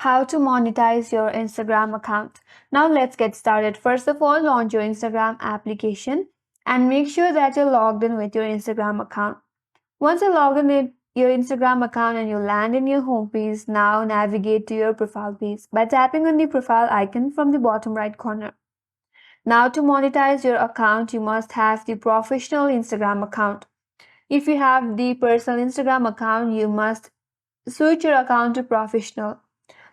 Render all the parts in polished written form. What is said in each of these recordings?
How to monetize your Instagram account. Now let's get started. First of all, launch your Instagram application and make sure that you're logged in with your Instagram account. Once you log in with your Instagram account and you land in your home page, now navigate to your profile page by tapping on the profile icon from the bottom right corner. Now to monetize your account, you must have the professional Instagram account. If you have the personal Instagram account, you must switch your account to professional.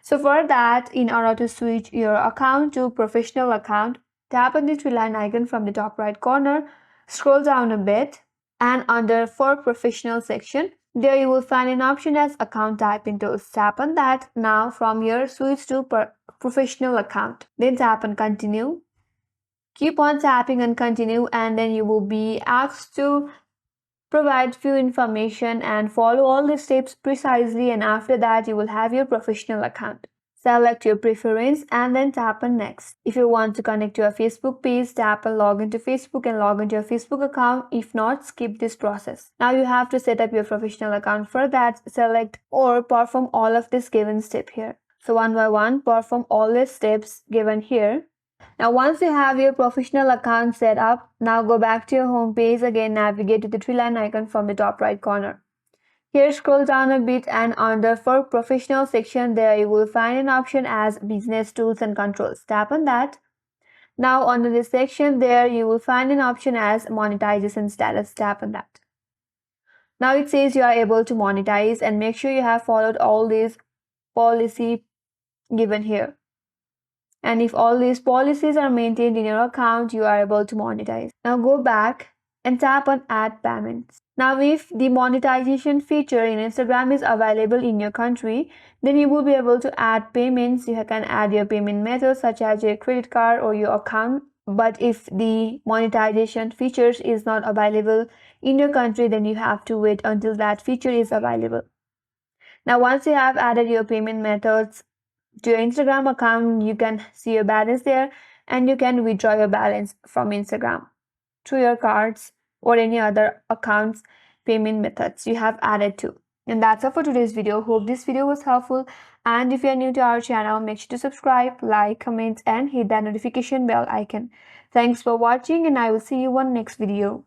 So for that, in order to switch your account to professional account, tap on the three line icon from the top right corner, scroll down a bit, and under for professional section, there you will find an option as account type in tools. Tap on that. Now from here, switch to professional account. Then tap on continue. Keep on tapping on continue, and then you will be asked to provide few information and follow all the steps precisely, and after that you will have your professional account. Select your preference and then tap on next. If you want to connect to your Facebook page, tap on log into Facebook and log into your Facebook account. If not, skip this process. Now you have to set up your professional account. For that, select or perform all of this given step here. So one by one, perform all the steps given here. Now once you have your professional account set up, now go back to your home page. Again, navigate to the three line icon from the top right corner. Here scroll down a bit, and under for professional section, there you will find an option as business tools and controls. Tap on that. Now under this section, there you will find an option as monetization status. Tap on that. Now it says you are able to monetize, and make sure you have followed all these policy given here. And if all these policies are maintained in your account, you are able to monetize. Now go back and tap on add payments. Now if the monetization feature in Instagram is available in your country, then you will be able to add payments. You can add your payment methods such as your credit card or your account. But if the monetization features is not available in your country, then you have to wait until that feature is available. Now once you have added your payment methods to your Instagram account, you can see your balance there, and you can withdraw your balance from Instagram through your cards or any other accounts payment methods you have added to. And that's all for today's video. Hope this video was helpful, and if you are new to our channel, make sure to subscribe, like, comment, and hit that notification bell icon. Thanks for watching, and I will see you on next video.